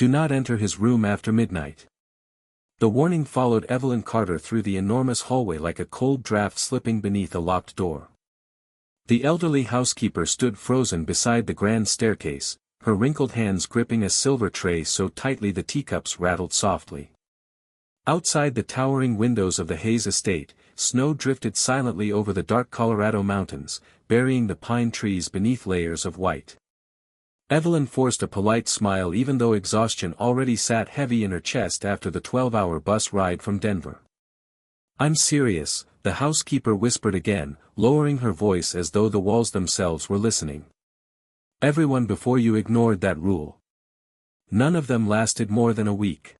Do not enter his room after midnight. The warning followed Evelyn Carter through the enormous hallway like a cold draft slipping beneath a locked door. The elderly housekeeper stood frozen beside the grand staircase, her wrinkled hands gripping a silver tray so tightly the teacups rattled softly. Outside the towering windows of the Hayes estate, snow drifted silently over the dark Colorado mountains, burying the pine trees beneath layers of white. Evelyn forced a polite smile even though exhaustion already sat heavy in her chest after the 12-hour bus ride from Denver. "I'm serious," the housekeeper whispered again, lowering her voice as though the walls themselves were listening. "Everyone before you ignored that rule. None of them lasted more than a week."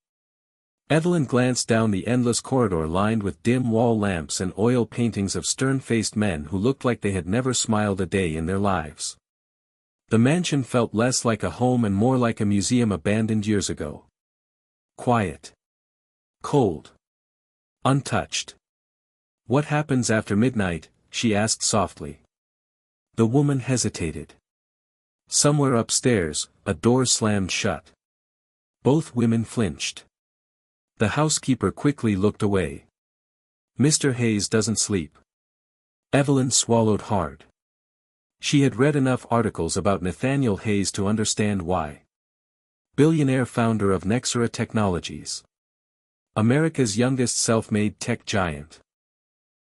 Evelyn glanced down the endless corridor lined with dim wall lamps and oil paintings of stern-faced men who looked like they had never smiled a day in their lives. The mansion felt less like a home and more like a museum abandoned years ago. Quiet. Cold. Untouched. "What happens after midnight?" she asked softly. The woman hesitated. Somewhere upstairs, a door slammed shut. Both women flinched. The housekeeper quickly looked away. "Mr. Hayes doesn't sleep." Evelyn swallowed hard. She had read enough articles about Nathaniel Hayes to understand why. Billionaire founder of Nexera Technologies. America's youngest self-made tech giant.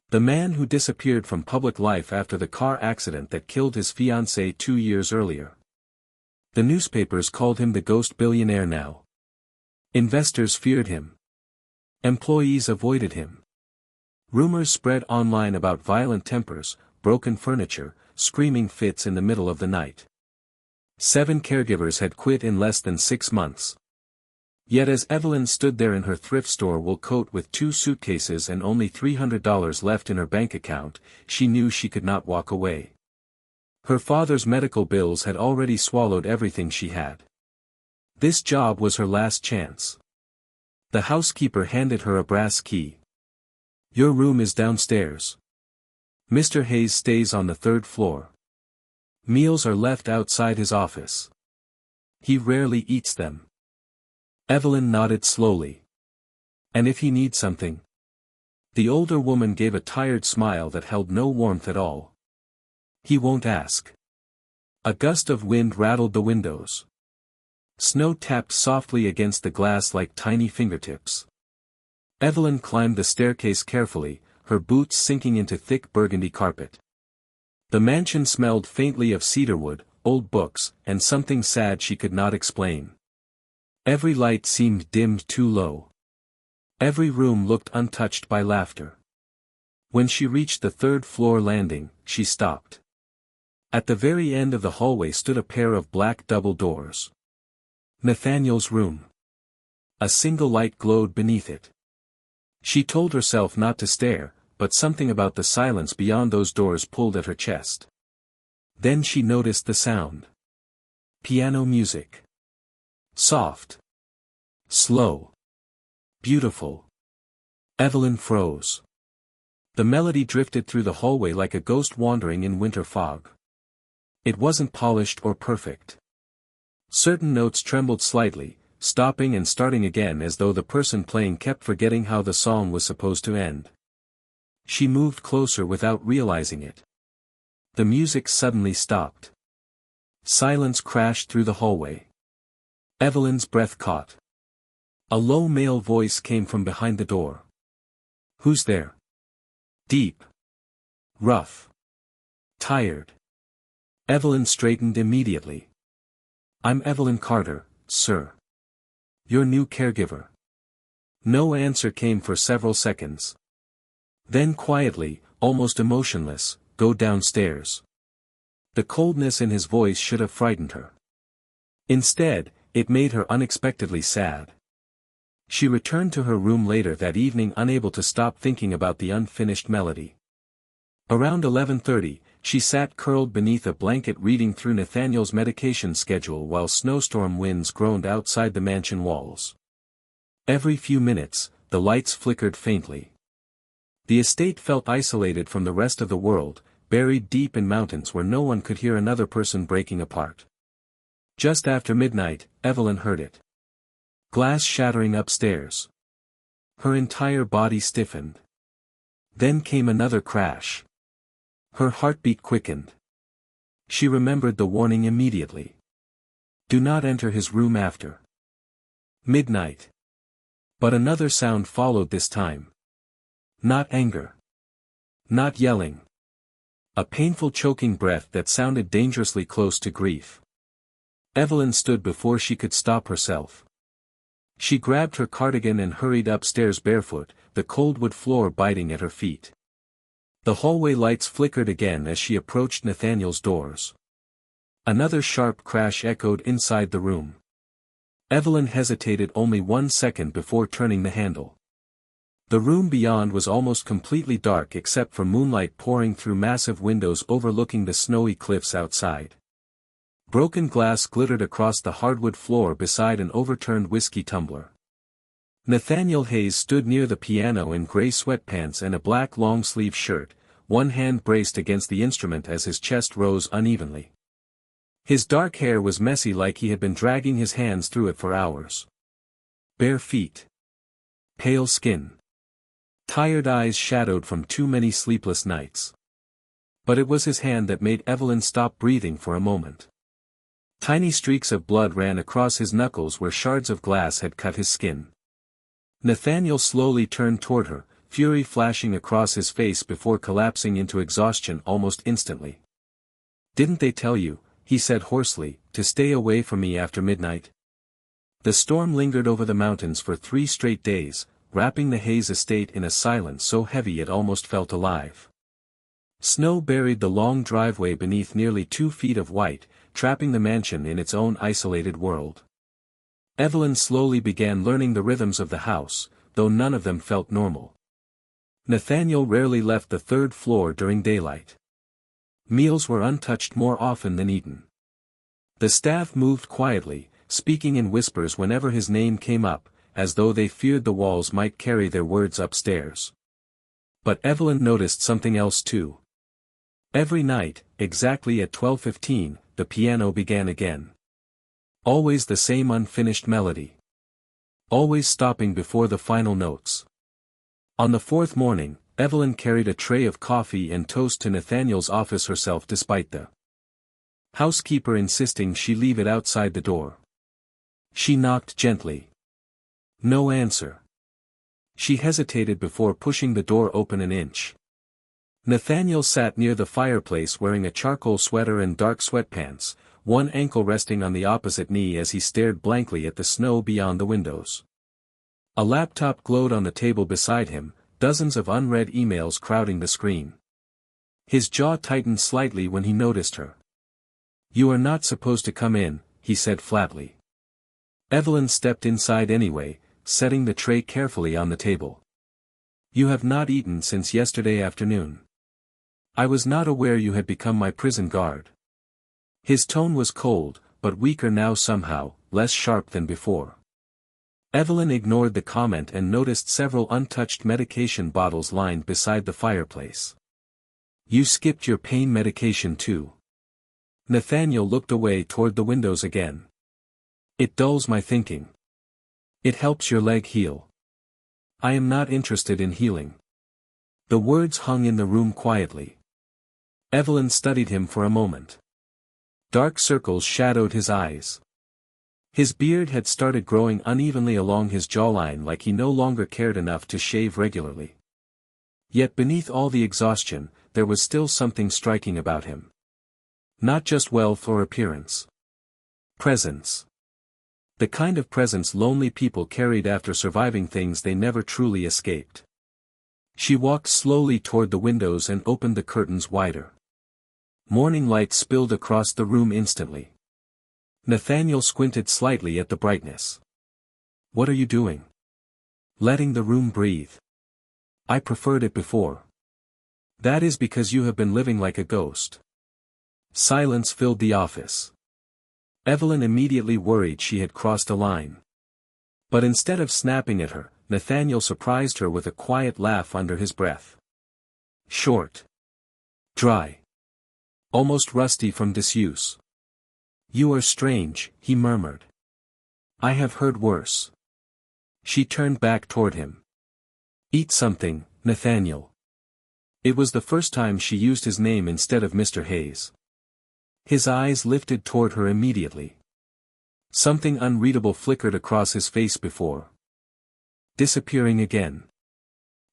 The man who disappeared from public life after the car accident that killed his fiancée 2 years earlier. The newspapers called him the ghost billionaire now. Investors feared him. Employees avoided him. Rumors spread online about violent tempers, broken furniture, screaming fits in the middle of the night. 7 caregivers had quit in less than 6 months. Yet as Evelyn stood there in her thrift store wool coat with 2 suitcases and only $300 left in her bank account, she knew she could not walk away. Her father's medical bills had already swallowed everything she had. This job was her last chance. The housekeeper handed her a brass key. "Your room is downstairs. Mr. Hayes stays on the 3rd floor. Meals are left outside his office. He rarely eats them." Evelyn nodded slowly. "And if he needs something?" The older woman gave a tired smile that held no warmth at all. "He won't ask." A gust of wind rattled the windows. Snow tapped softly against the glass like tiny fingertips. Evelyn climbed the staircase carefully, her boots sinking into thick burgundy carpet. The mansion smelled faintly of cedarwood, old books, and something sad she could not explain. Every light seemed dimmed too low. Every room looked untouched by laughter. When she reached the 3rd floor landing, she stopped. At the very end of the hallway stood a pair of black double doors. Nathaniel's room. A single light glowed beneath it. She told herself not to stare, but something about the silence beyond those doors pulled at her chest. Then she noticed the sound. Piano music. Soft. Slow. Beautiful. Evelyn froze. The melody drifted through the hallway like a ghost wandering in winter fog. It wasn't polished or perfect. Certain notes trembled slightly, stopping and starting again as though the person playing kept forgetting how the song was supposed to end. She moved closer without realizing it. The music suddenly stopped. Silence crashed through the hallway. Evelyn's breath caught. A low male voice came from behind the door. "Who's there?" Deep. Rough. Tired. Evelyn straightened immediately. "I'm Evelyn Carter, sir. Your new caregiver." No answer came for several seconds. Then quietly, almost emotionless, "Go downstairs." The coldness in his voice should have frightened her. Instead, it made her unexpectedly sad. She returned to her room later that evening unable to stop thinking about the unfinished melody. Around 11:30, she sat curled beneath a blanket reading through Nathaniel's medication schedule while snowstorm winds groaned outside the mansion walls. Every few minutes, the lights flickered faintly. The estate felt isolated from the rest of the world, buried deep in mountains where no one could hear another person breaking apart. Just after midnight, Evelyn heard it. Glass shattering upstairs. Her entire body stiffened. Then came another crash. Her heartbeat quickened. She remembered the warning immediately. Do not enter his room after midnight. But another sound followed this time. Not anger. Not yelling. A painful choking breath that sounded dangerously close to grief. Evelyn stood before she could stop herself. She grabbed her cardigan and hurried upstairs barefoot, the cold wood floor biting at her feet. The hallway lights flickered again as she approached Nathaniel's doors. Another sharp crash echoed inside the room. Evelyn hesitated only 1 second before turning the handle. The room beyond was almost completely dark except for moonlight pouring through massive windows overlooking the snowy cliffs outside. Broken glass glittered across the hardwood floor beside an overturned whiskey tumbler. Nathaniel Hayes stood near the piano in gray sweatpants and a black long-sleeve shirt, one hand braced against the instrument as his chest rose unevenly. His dark hair was messy like he had been dragging his hands through it for hours. Bare feet. Pale skin. Tired eyes shadowed from too many sleepless nights. But it was his hand that made Evelyn stop breathing for a moment. Tiny streaks of blood ran across his knuckles where shards of glass had cut his skin. Nathaniel slowly turned toward her, fury flashing across his face before collapsing into exhaustion almost instantly. Didn't they tell you, he said hoarsely, to stay away from me after midnight? The storm lingered over the mountains for 3 straight days, wrapping the Hayes estate in a silence so heavy it almost felt alive. Snow buried the long driveway beneath nearly 2 feet of white, trapping the mansion in its own isolated world. Evelyn slowly began learning the rhythms of the house, though none of them felt normal. Nathaniel rarely left the 3rd floor during daylight. Meals were untouched more often than eaten. The staff moved quietly, speaking in whispers whenever his name came up, as though they feared the walls might carry their words upstairs. But Evelyn noticed something else too. Every night, exactly at 12:15, the piano began again. Always the same unfinished melody. Always stopping before the final notes. On the 4th morning, Evelyn carried a tray of coffee and toast to Nathaniel's office herself despite the housekeeper insisting she leave it outside the door. She knocked gently. No answer. She hesitated before pushing the door open an inch. Nathaniel sat near the fireplace wearing a charcoal sweater and dark sweatpants, one ankle resting on the opposite knee as he stared blankly at the snow beyond the windows. A laptop glowed on the table beside him, dozens of unread emails crowding the screen. His jaw tightened slightly when he noticed her. "You are not supposed to come in," he said flatly. Evelyn stepped inside anyway, setting the tray carefully on the table. "You have not eaten since yesterday afternoon. I was not aware you had become my prison guard." His tone was cold, but weaker now somehow, less sharp than before. Evelyn ignored the comment and noticed several untouched medication bottles lined beside the fireplace. "You skipped your pain medication too." Nathaniel looked away toward the windows again. "It dulls my thinking. It helps your leg heal." "I am not interested in healing." The words hung in the room quietly. Evelyn studied him for a moment. Dark circles shadowed his eyes. His beard had started growing unevenly along his jawline like he no longer cared enough to shave regularly. Yet beneath all the exhaustion, there was still something striking about him. Not just wealth or appearance. Presence. The kind of presence lonely people carried after surviving things they never truly escaped. She walked slowly toward the windows and opened the curtains wider. Morning light spilled across the room instantly. Nathaniel squinted slightly at the brightness. "What are you doing?" "Letting the room breathe. I preferred it before." "That is because you have been living like a ghost." Silence filled the office. Evelyn immediately worried she had crossed a line. But instead of snapping at her, Nathaniel surprised her with a quiet laugh under his breath. Short. Dry. Almost rusty from disuse. "You are strange," he murmured. "I have heard worse." She turned back toward him. "Eat something, Nathaniel." It was the first time she used his name instead of Mr. Hayes. His eyes lifted toward her immediately. Something unreadable flickered across his face before disappearing again.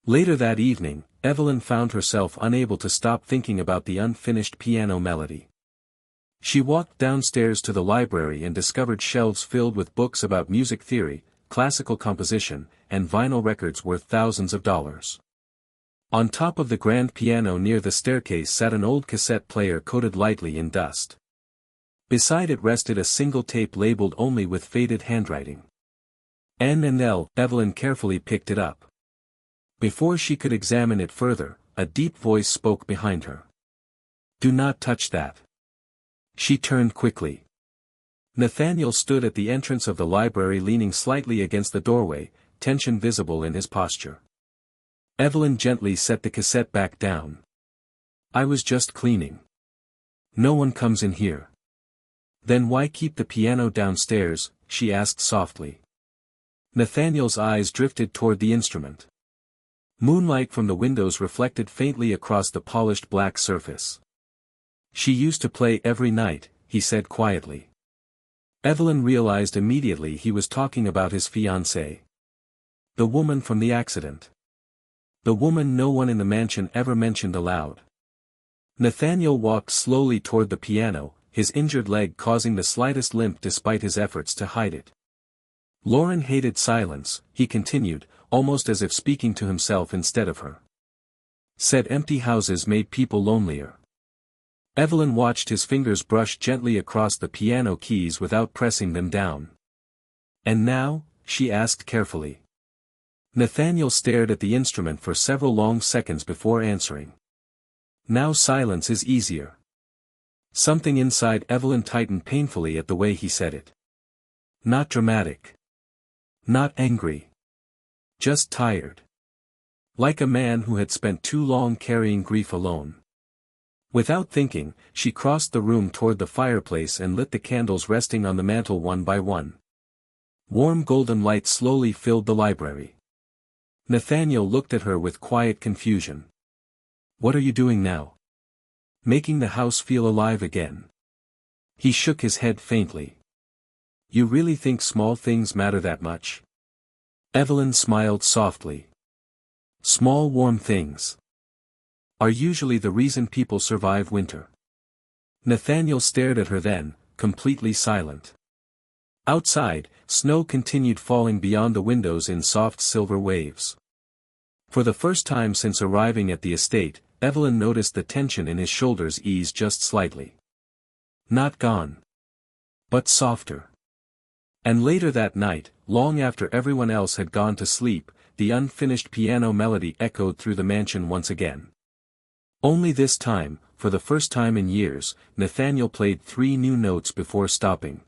Later that evening, Evelyn found herself unable to stop thinking about the unfinished piano melody. She walked downstairs to the library and discovered shelves filled with books about music theory, classical composition, and vinyl records worth thousands of dollars. On top of the grand piano near the staircase sat an old cassette player coated lightly in dust. Beside it rested a single tape labeled only with faded handwriting. N and L. Evelyn carefully picked it up. Before she could examine it further, a deep voice spoke behind her. "Do not touch that." She turned quickly. Nathaniel stood at the entrance of the library leaning slightly against the doorway, tension visible in his posture. Evelyn gently set the cassette back down. "I was just cleaning. No one comes in here." "Then why keep the piano downstairs?" she asked softly. Nathaniel's eyes drifted toward the instrument. Moonlight from the windows reflected faintly across the polished black surface. "She used to play every night," he said quietly. Evelyn realized immediately he was talking about his fiancée. The woman from the accident. The woman no one in the mansion ever mentioned aloud. Nathaniel walked slowly toward the piano, his injured leg causing the slightest limp despite his efforts to hide it. "Lauren hated silence," he continued, almost as if speaking to himself instead of her. "Said empty houses made people lonelier." Evelyn watched his fingers brush gently across the piano keys without pressing them down. "And now?" she asked carefully. Nathaniel stared at the instrument for several long seconds before answering. "Now silence is easier." Something inside Evelyn tightened painfully at the way he said it. Not dramatic. Not angry. Just tired. Like a man who had spent too long carrying grief alone. Without thinking, she crossed the room toward the fireplace and lit the candles resting on the mantel one by one. Warm golden light slowly filled the library. Nathaniel looked at her with quiet confusion. "What are you doing now?" "Making the house feel alive again." He shook his head faintly. "You really think small things matter that much?" Evelyn smiled softly. "Small warm things are usually the reason people survive winter." Nathaniel stared at her then, completely silent. Outside, snow continued falling beyond the windows in soft silver waves. For the first time since arriving at the estate, Evelyn noticed the tension in his shoulders ease just slightly. Not gone, but softer. And later that night, long after everyone else had gone to sleep, the unfinished piano melody echoed through the mansion once again. Only this time, for the first time in years, Nathaniel played 3 new notes before stopping.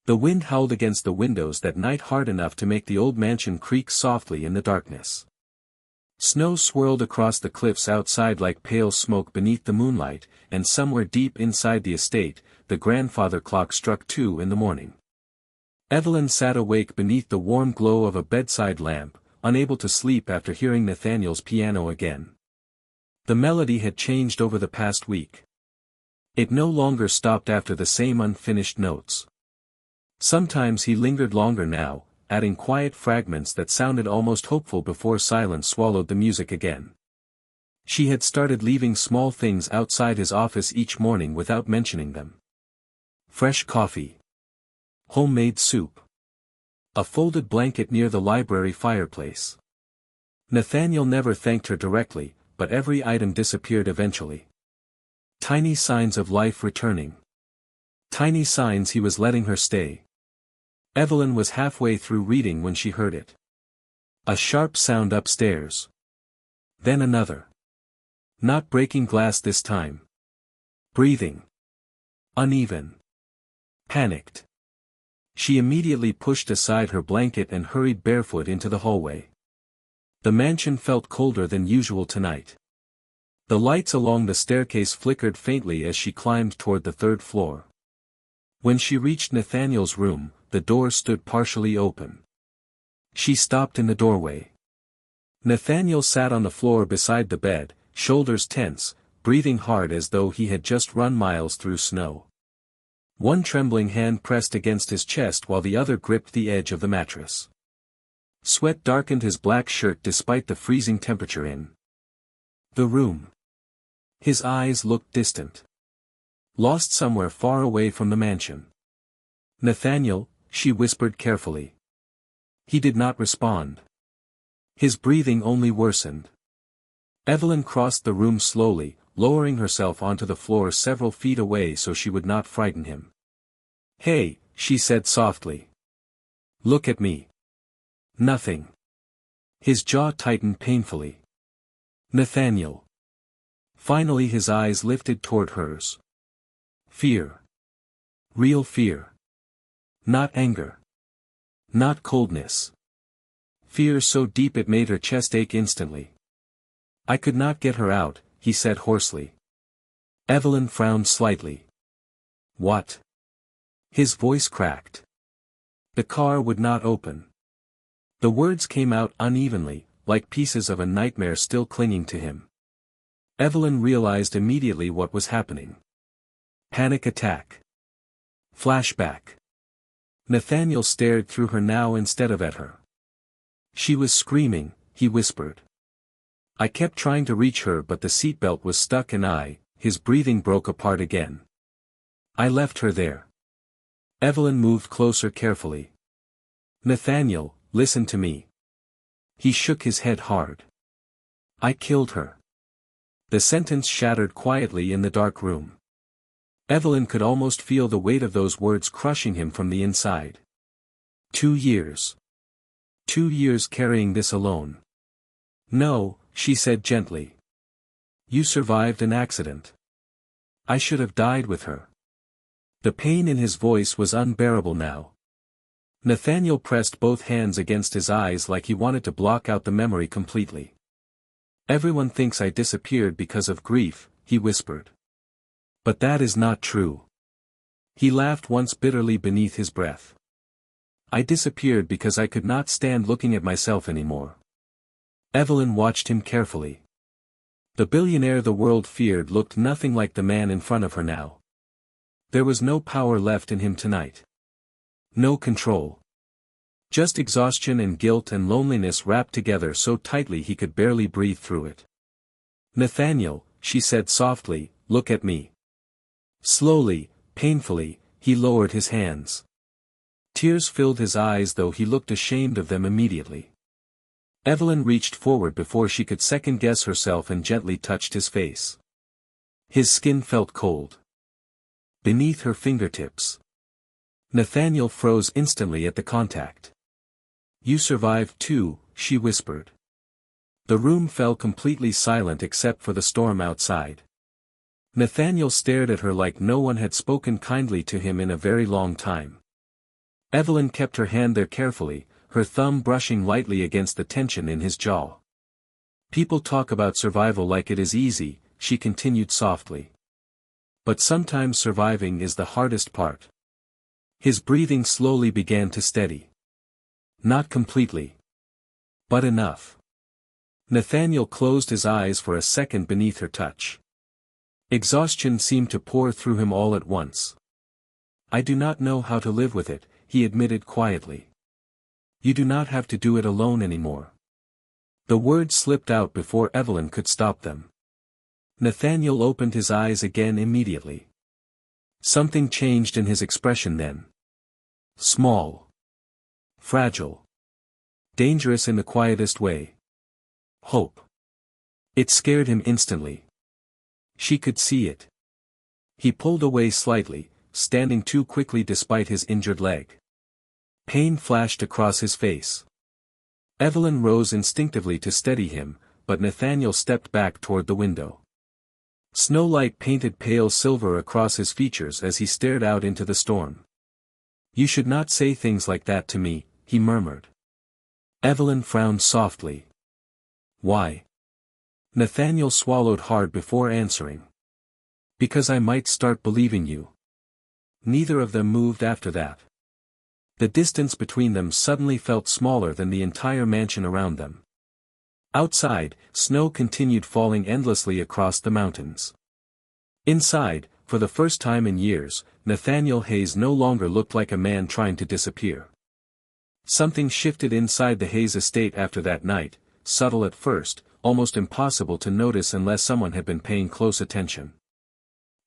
The wind howled against the windows that night hard enough to make the old mansion creak softly in the darkness. Snow swirled across the cliffs outside like pale smoke beneath the moonlight, and somewhere deep inside the estate, the grandfather clock struck 2 in the morning. Evelyn sat awake beneath the warm glow of a bedside lamp, unable to sleep after hearing Nathaniel's piano again. The melody had changed over the past week. It no longer stopped after the same unfinished notes. Sometimes he lingered longer now, adding quiet fragments that sounded almost hopeful before silence swallowed the music again. She had started leaving small things outside his office each morning without mentioning them. Fresh coffee. Homemade soup. A folded blanket near the library fireplace. Nathaniel never thanked her directly, but every item disappeared eventually. Tiny signs of life returning. Tiny signs he was letting her stay. Evelyn was halfway through reading when she heard it. A sharp sound upstairs. Then another. Not breaking glass this time. Breathing. Uneven. Panicked. She immediately pushed aside her blanket and hurried barefoot into the hallway. The mansion felt colder than usual tonight. The lights along the staircase flickered faintly as she climbed toward the 3rd floor. When she reached Nathaniel's room, the door stood partially open. She stopped in the doorway. Nathaniel sat on the floor beside the bed, shoulders tense, breathing hard as though he had just run miles through snow. One trembling hand pressed against his chest while the other gripped the edge of the mattress. Sweat darkened his black shirt despite the freezing temperature in the room. His eyes looked distant. Lost somewhere far away from the mansion. "Nathaniel," she whispered carefully. He did not respond. His breathing only worsened. Evelyn crossed the room slowly, lowering herself onto the floor several feet away so she would not frighten him. "Hey," she said softly. "Look at me." "Nothing." His jaw tightened painfully. "Nathaniel." Finally his eyes lifted toward hers. Fear. Real fear. Not anger. Not coldness. Fear so deep it made her chest ache instantly. "I could not get her out," he said hoarsely. Evelyn frowned slightly. "What?" His voice cracked. "The car would not open." The words came out unevenly, like pieces of a nightmare still clinging to him. Evelyn realized immediately what was happening. Panic attack. Flashback. Nathaniel stared through her now instead of at her. "She was screaming," he whispered. "I kept trying to reach her but the seatbelt was stuck and his breathing broke apart again. I left her there." Evelyn moved closer carefully. "Nathaniel, listen to me." He shook his head hard. "I killed her." The sentence shattered quietly in the dark room. Evelyn could almost feel the weight of those words crushing him from the inside. 2 years. 2 years carrying this alone. "No," she said gently. "You survived an accident. I should have died with her." The pain in his voice was unbearable now. Nathaniel pressed both hands against his eyes like he wanted to block out the memory completely. "Everyone thinks I disappeared because of grief," he whispered. "But that is not true." He laughed once bitterly beneath his breath. "I disappeared because I could not stand looking at myself anymore." Evelyn watched him carefully. The billionaire the world feared looked nothing like the man in front of her now. There was no power left in him tonight. No control. Just exhaustion and guilt and loneliness wrapped together so tightly he could barely breathe through it. "Nathaniel," she said softly, "look at me." Slowly, painfully, he lowered his hands. Tears filled his eyes though he looked ashamed of them immediately. Evelyn reached forward before she could second-guess herself and gently touched his face. His skin felt cold. Beneath her fingertips. Nathaniel froze instantly at the contact. "You survived too," she whispered. The room fell completely silent except for the storm outside. Nathaniel stared at her like no one had spoken kindly to him in a very long time. Evelyn kept her hand there carefully, her thumb brushing lightly against the tension in his jaw. "People talk about survival like it is easy," she continued softly. "But sometimes surviving is the hardest part." His breathing slowly began to steady. "Not completely. But enough." Nathaniel closed his eyes for a second beneath her touch. Exhaustion seemed to pour through him all at once. "I do not know how to live with it," he admitted quietly. "You do not have to do it alone anymore." The words slipped out before Evelyn could stop them. Nathaniel opened his eyes again immediately. Something changed in his expression then. Small. Fragile. Dangerous in the quietest way. Hope. It scared him instantly. She could see it. He pulled away slightly, standing too quickly despite his injured leg. Pain flashed across his face. Evelyn rose instinctively to steady him, but Nathaniel stepped back toward the window. Snowlight painted pale silver across his features as he stared out into the storm. "You should not say things like that to me," he murmured. Evelyn frowned softly. "Why?" Nathaniel swallowed hard before answering. "Because I might start believing you." Neither of them moved after that. The distance between them suddenly felt smaller than the entire mansion around them. Outside, snow continued falling endlessly across the mountains. Inside, for the first time in years, Nathaniel Hayes no longer looked like a man trying to disappear. Something shifted inside the Hayes estate after that night, subtle at first, almost impossible to notice unless someone had been paying close attention.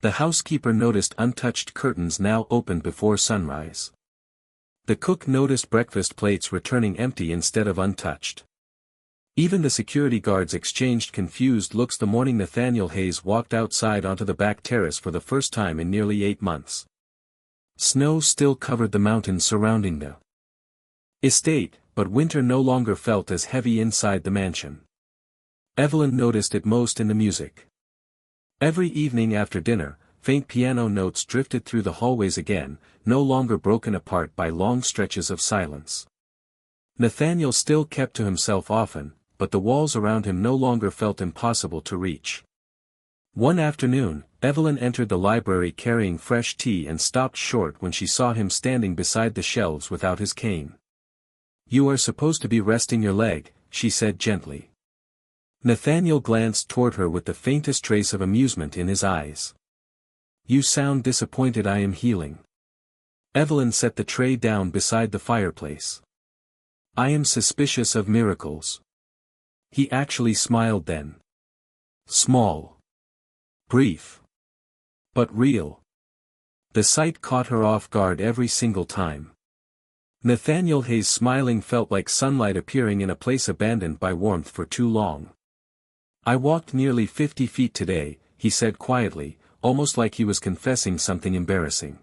The housekeeper noticed untouched curtains now opened before sunrise. The cook noticed breakfast plates returning empty instead of untouched. Even the security guards exchanged confused looks the morning Nathaniel Hayes walked outside onto the back terrace for the first time in nearly 8 months. Snow still covered the mountains surrounding the estate, but winter no longer felt as heavy inside the mansion. Evelyn noticed it most in the music. Every evening after dinner, faint piano notes drifted through the hallways again, no longer broken apart by long stretches of silence. Nathaniel still kept to himself often, but the walls around him no longer felt impossible to reach. One afternoon, Evelyn entered the library carrying fresh tea and stopped short when she saw him standing beside the shelves without his cane. "You are supposed to be resting your leg," she said gently. Nathaniel glanced toward her with the faintest trace of amusement in his eyes. "You sound disappointed I am healing." Evelyn set the tray down beside the fireplace. "I am suspicious of miracles." He actually smiled then. Small. Brief. But real. The sight caught her off guard every single time. Nathaniel Hayes' smiling felt like sunlight appearing in a place abandoned by warmth for too long. "I walked nearly 50 feet today," he said quietly, almost like he was confessing something embarrassing.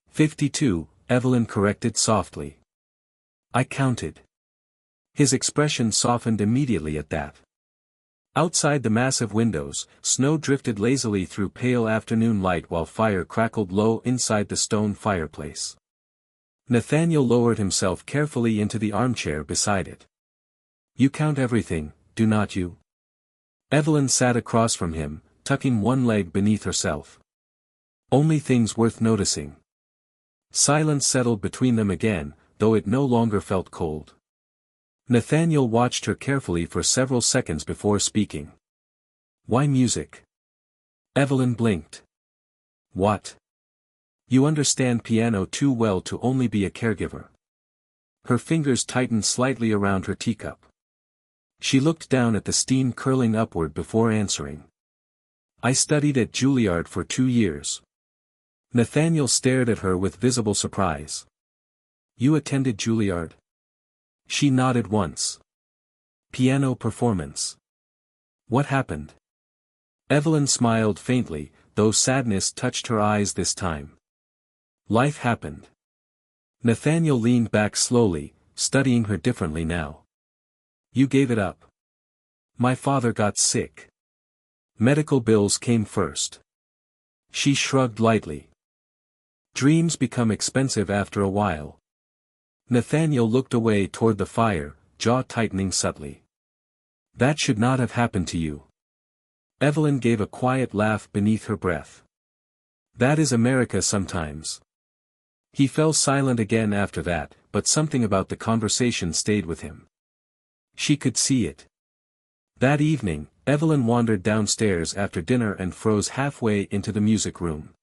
52, Evelyn corrected softly. "I counted." His expression softened immediately at that. Outside the massive windows, snow drifted lazily through pale afternoon light while fire crackled low inside the stone fireplace. Nathaniel lowered himself carefully into the armchair beside it. "You count everything, do not you?" Evelyn sat across from him, tucking one leg beneath herself. "Only things worth noticing." Silence settled between them again, though it no longer felt cold. Nathaniel watched her carefully for several seconds before speaking. "Why music?" Evelyn blinked. "What? You understand piano too well to only be a caregiver." Her fingers tightened slightly around her teacup. She looked down at the steam curling upward before answering. "I studied at Juilliard for 2 years." Nathaniel stared at her with visible surprise. "You attended Juilliard?" She nodded once. "Piano performance. What happened?" Evelyn smiled faintly, though sadness touched her eyes this time. "Life happened." Nathaniel leaned back slowly, studying her differently now. "You gave it up." "My father got sick. Medical bills came first." She shrugged lightly. "Dreams become expensive after a while." Nathaniel looked away toward the fire, jaw tightening subtly. "That should not have happened to you." Evelyn gave a quiet laugh beneath her breath. "That is America sometimes." He fell silent again after that, but something about the conversation stayed with him. She could see it. That evening, Evelyn wandered downstairs after dinner and froze halfway into the music room.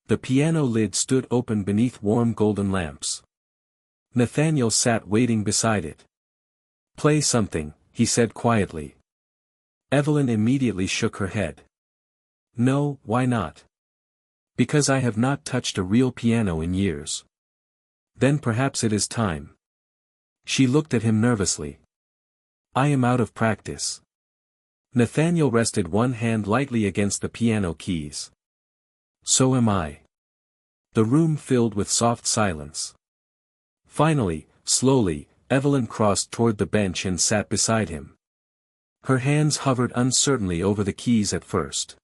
The piano lid stood open beneath warm golden lamps. Nathaniel sat waiting beside it. "Play something," he said quietly. Evelyn immediately shook her head. "No, why not?" "Because I have not touched a real piano in years." "Then perhaps it is time." She looked at him nervously. "I am out of practice." Nathaniel rested one hand lightly against the piano keys. "So am I." The room filled with soft silence. Finally, slowly, Evelyn crossed toward the bench and sat beside him. Her hands hovered uncertainly over the keys at first.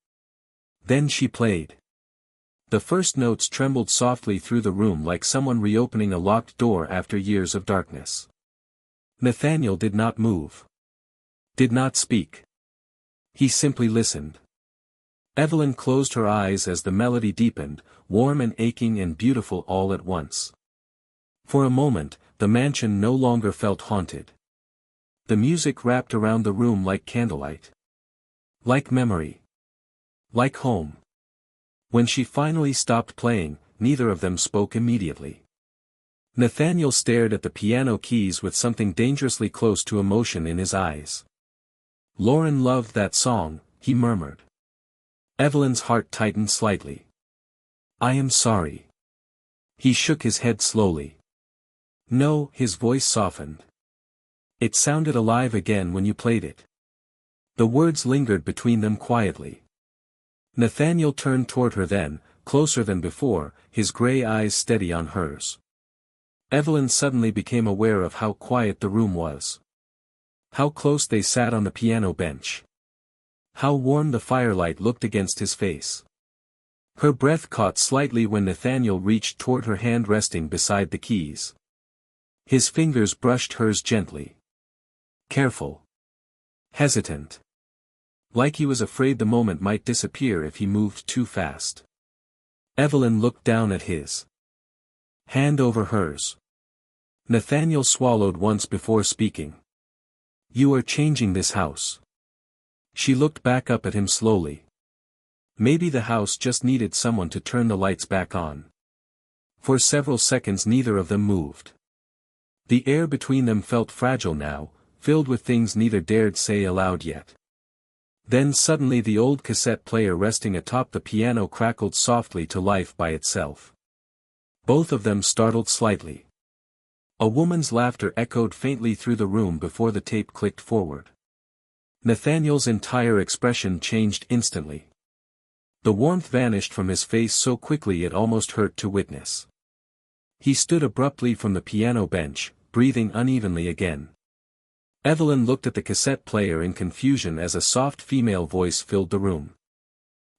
Then she played. The first notes trembled softly through the room like someone reopening a locked door after years of darkness. Nathaniel did not move. Did not speak. He simply listened. Evelyn closed her eyes as the melody deepened, warm and aching and beautiful all at once. For a moment, the mansion no longer felt haunted. The music wrapped around the room like candlelight. Like memory. Like home. When she finally stopped playing, neither of them spoke immediately. Nathaniel stared at the piano keys with something dangerously close to emotion in his eyes. "Lauren loved that song," he murmured. Evelyn's heart tightened slightly. "I am sorry." He shook his head slowly. "No," his voice softened. "It sounded alive again when you played it." The words lingered between them quietly. Nathaniel turned toward her then, closer than before, his gray eyes steady on hers. Evelyn suddenly became aware of how quiet the room was. How close they sat on the piano bench. How warm the firelight looked against his face. Her breath caught slightly when Nathaniel reached toward her hand resting beside the keys. His fingers brushed hers gently. Careful. Hesitant. Like he was afraid the moment might disappear if he moved too fast. Evelyn looked down at his hand over hers. Nathaniel swallowed once before speaking. "You are changing this house." She looked back up at him slowly. Maybe the house just needed someone to turn the lights back on. For several seconds neither of them moved. The air between them felt fragile now, filled with things neither dared say aloud yet. Then suddenly the old cassette player resting atop the piano crackled softly to life by itself. Both of them startled slightly. A woman's laughter echoed faintly through the room before the tape clicked forward. Nathaniel's entire expression changed instantly. The warmth vanished from his face so quickly it almost hurt to witness. He stood abruptly from the piano bench, breathing unevenly again. Evelyn looked at the cassette player in confusion as a soft female voice filled the room.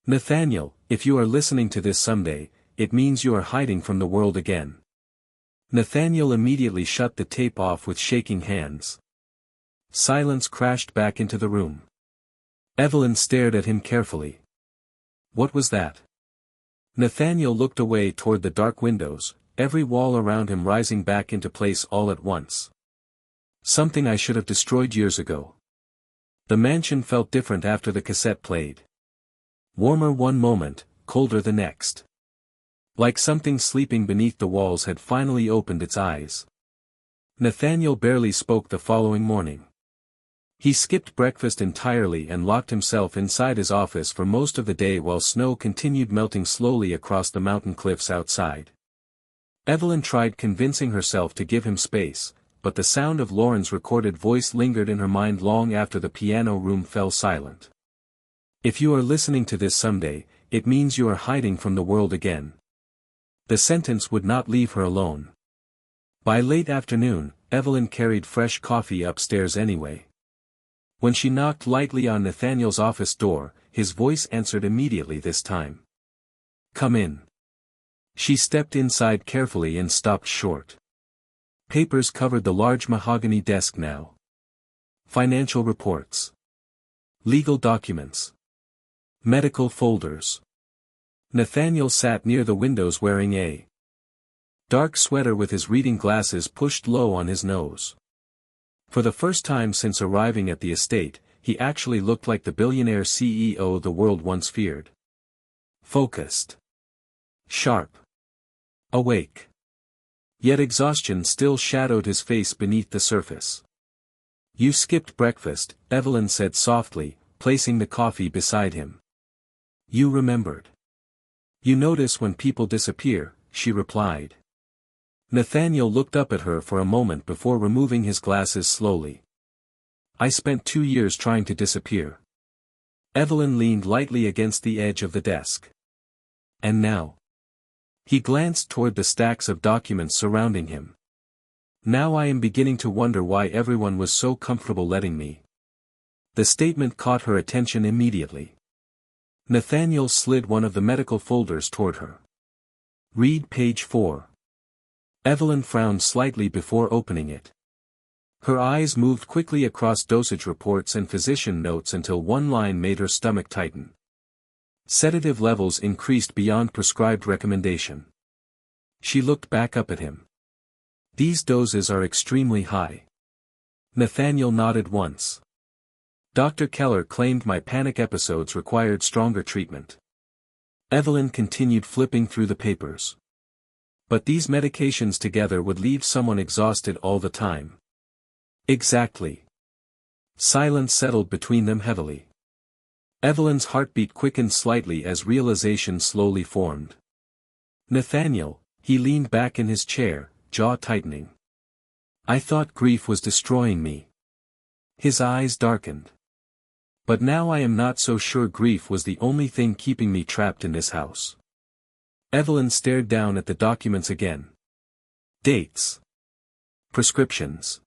"Nathaniel, if you are listening to this someday, it means you are hiding from the world again." Nathaniel immediately shut the tape off with shaking hands. Silence crashed back into the room. Evelyn stared at him carefully. What was that? Nathaniel looked away toward the dark windows, every wall around him rising back into place all at once. "Something I should have destroyed years ago." The mansion felt different after the cassette played. Warmer one moment, colder the next. Like something sleeping beneath the walls had finally opened its eyes. Nathaniel barely spoke the following morning. He skipped breakfast entirely and locked himself inside his office for most of the day while snow continued melting slowly across the mountain cliffs outside. Evelyn tried convincing herself to give him space, but the sound of Lauren's recorded voice lingered in her mind long after the piano room fell silent. "If you are listening to this someday, it means you are hiding from the world again." The sentence would not leave her alone. By late afternoon, Evelyn carried fresh coffee upstairs anyway. When she knocked lightly on Nathaniel's office door, his voice answered immediately this time. "Come in." She stepped inside carefully and stopped short. Papers covered the large mahogany desk now. Financial reports. Legal documents. Medical folders. Nathaniel sat near the windows wearing a dark sweater with his reading glasses pushed low on his nose. For the first time since arriving at the estate, he actually looked like the billionaire CEO the world once feared. Focused. Sharp. Awake. Yet exhaustion still shadowed his face beneath the surface. "You skipped breakfast," Evelyn said softly, placing the coffee beside him. "You remembered. You notice when people disappear," she replied. Nathaniel looked up at her for a moment before removing his glasses slowly. "I spent 2 years trying to disappear." Evelyn leaned lightly against the edge of the desk. "And now?" He glanced toward the stacks of documents surrounding him. "Now I am beginning to wonder why everyone was so comfortable letting me." The statement caught her attention immediately. Nathaniel slid one of the medical folders toward her. "Read page 4. Evelyn frowned slightly before opening it. Her eyes moved quickly across dosage reports and physician notes until one line made her stomach tighten. Sedative levels increased beyond prescribed recommendation. She looked back up at him. These doses are extremely high. Nathaniel nodded once. Dr. Keller claimed my panic episodes required stronger treatment. Evelyn continued flipping through the papers. But these medications together would leave someone exhausted all the time. Exactly. Silence settled between them heavily. Evelyn's heartbeat quickened slightly as realization slowly formed. Nathaniel, he leaned back in his chair, jaw tightening. I thought grief was destroying me. His eyes darkened. But now I am not so sure grief was the only thing keeping me trapped in this house. Evelyn stared down at the documents again. Dates. Prescriptions.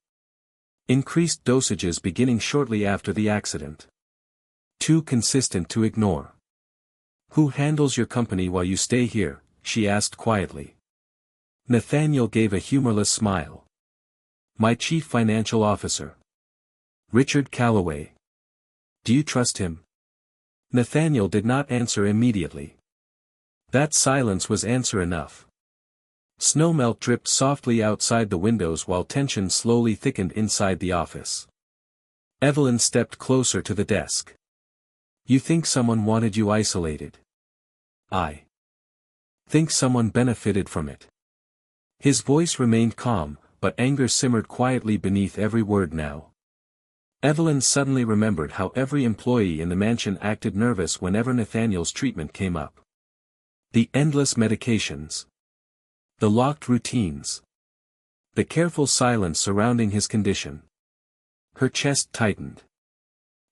Increased dosages beginning shortly after the accident. Too consistent to ignore. Who handles your company while you stay here? She asked quietly. Nathaniel gave a humorless smile. My chief financial officer. Richard Calloway. Do you trust him? Nathaniel did not answer immediately. That silence was answer enough. Snowmelt dripped softly outside the windows while tension slowly thickened inside the office. Evelyn stepped closer to the desk. You think someone wanted you isolated? I think someone benefited from it. His voice remained calm, but anger simmered quietly beneath every word now. Evelyn suddenly remembered how every employee in the mansion acted nervous whenever Nathaniel's treatment came up. The endless medications. The locked routines. The careful silence surrounding his condition. Her chest tightened.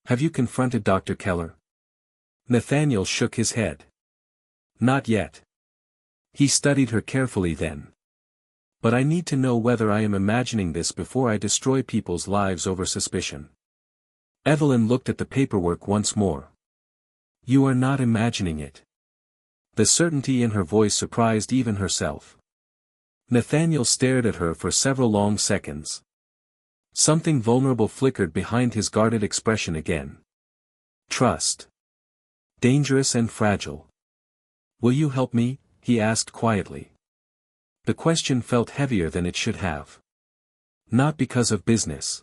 Have you confronted Dr. Keller? Nathaniel shook his head. Not yet. He studied her carefully then. But I need to know whether I am imagining this before I destroy people's lives over suspicion. Evelyn looked at the paperwork once more. You are not imagining it. The certainty in her voice surprised even herself. Nathaniel stared at her for several long seconds. Something vulnerable flickered behind his guarded expression again. Trust. Dangerous and fragile. Will you help me? He asked quietly. The question felt heavier than it should have. Not because of business.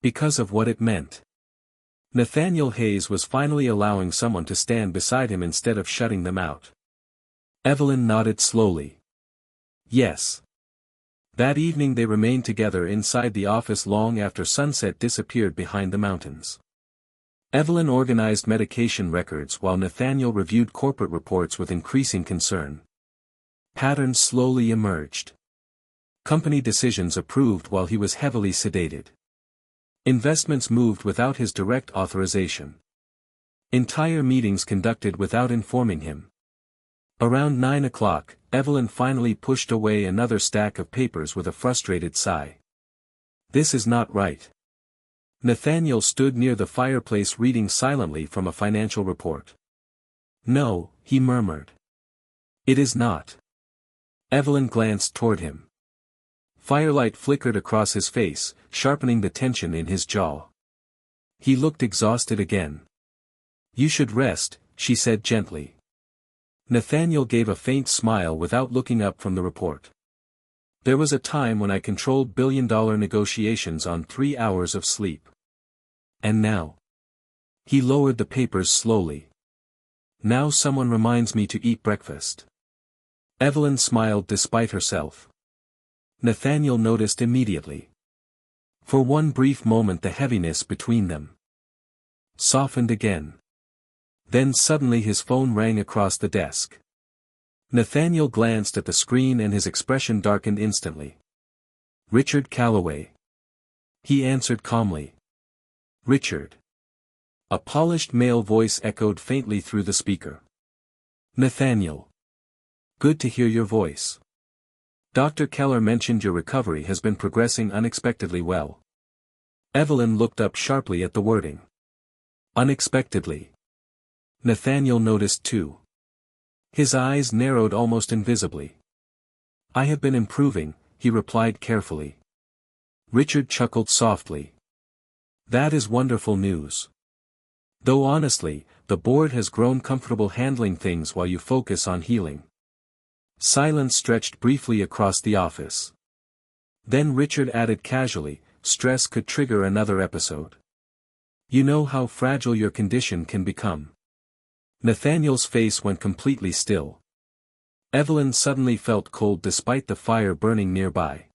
Because of what it meant. Nathaniel Hayes was finally allowing someone to stand beside him instead of shutting them out. Evelyn nodded slowly. Yes. That evening they remained together inside the office long after sunset disappeared behind the mountains. Evelyn organized medication records while Nathaniel reviewed corporate reports with increasing concern. Patterns slowly emerged. Company decisions approved while he was heavily sedated. Investments moved without his direct authorization. Entire meetings conducted without informing him. Around 9 o'clock, Evelyn finally pushed away another stack of papers with a frustrated sigh. This is not right. Nathaniel stood near the fireplace reading silently from a financial report. No, he murmured. It is not. Evelyn glanced toward him. Firelight flickered across his face, sharpening the tension in his jaw. He looked exhausted again. You should rest, she said gently. Nathaniel gave a faint smile without looking up from the report. There was a time when I controlled billion-dollar negotiations on 3 hours of sleep. And now? He lowered the papers slowly. Now someone reminds me to eat breakfast. Evelyn smiled despite herself. Nathaniel noticed immediately. For one brief moment the heaviness between them softened again. Then suddenly his phone rang across the desk. Nathaniel glanced at the screen and his expression darkened instantly. Richard Calloway. He answered calmly. Richard. A polished male voice echoed faintly through the speaker. Nathaniel. Good to hear your voice. Dr. Keller mentioned your recovery has been progressing unexpectedly well. Evelyn looked up sharply at the wording. Unexpectedly. Nathaniel noticed too. His eyes narrowed almost invisibly. I have been improving, he replied carefully. Richard chuckled softly. That is wonderful news. Though honestly, the board has grown comfortable handling things while you focus on healing. Silence stretched briefly across the office. Then Richard added casually, stress could trigger another episode. You know how fragile your condition can become. Nathaniel's face went completely still. Evelyn suddenly felt cold despite the fire burning nearby.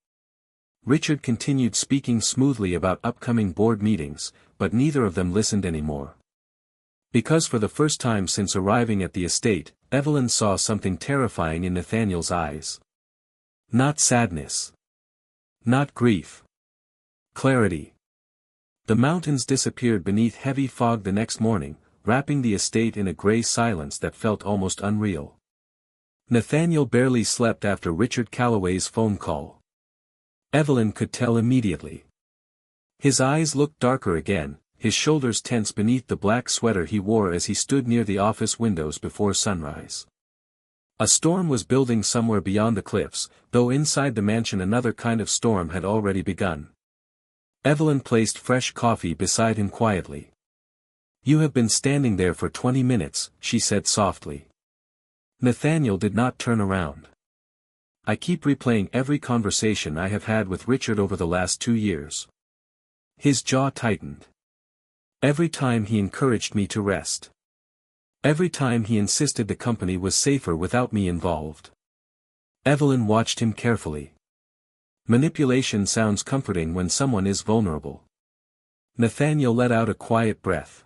Richard continued speaking smoothly about upcoming board meetings, but neither of them listened anymore. Because for the first time since arriving at the estate, Evelyn saw something terrifying in Nathaniel's eyes. Not sadness. Not grief. Clarity. The mountains disappeared beneath heavy fog the next morning, wrapping the estate in a gray silence that felt almost unreal. Nathaniel barely slept after Richard Calloway's phone call. Evelyn could tell immediately. His eyes looked darker again, his shoulders tense beneath the black sweater he wore as he stood near the office windows before sunrise. A storm was building somewhere beyond the cliffs, though inside the mansion another kind of storm had already begun. Evelyn placed fresh coffee beside him quietly. You have been standing there for 20 minutes, she said softly. Nathaniel did not turn around. I keep replaying every conversation I have had with Richard over the last 2 years. His jaw tightened. Every time he encouraged me to rest. Every time he insisted the company was safer without me involved. Evelyn watched him carefully. Manipulation sounds comforting when someone is vulnerable. Nathaniel let out a quiet breath.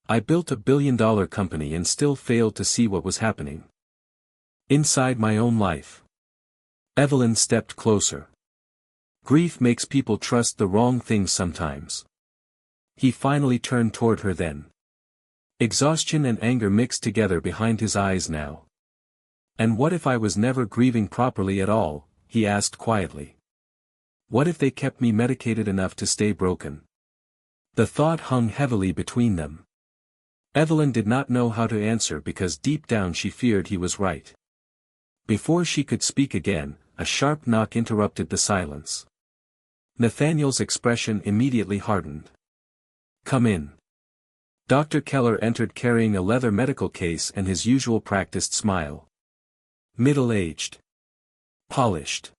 I built a billion-dollar company and still failed to see what was happening inside my own life. Evelyn stepped closer. Grief makes people trust the wrong things sometimes. He finally turned toward her then. Exhaustion and anger mixed together behind his eyes now. And what if I was never grieving properly at all, he asked quietly. What if they kept me medicated enough to stay broken? The thought hung heavily between them. Evelyn did not know how to answer because deep down she feared he was right. Before she could speak again, a sharp knock interrupted the silence. Nathaniel's expression immediately hardened. Come in. Dr. Keller entered carrying a leather medical case and his usual practiced smile. Middle-aged. Polished.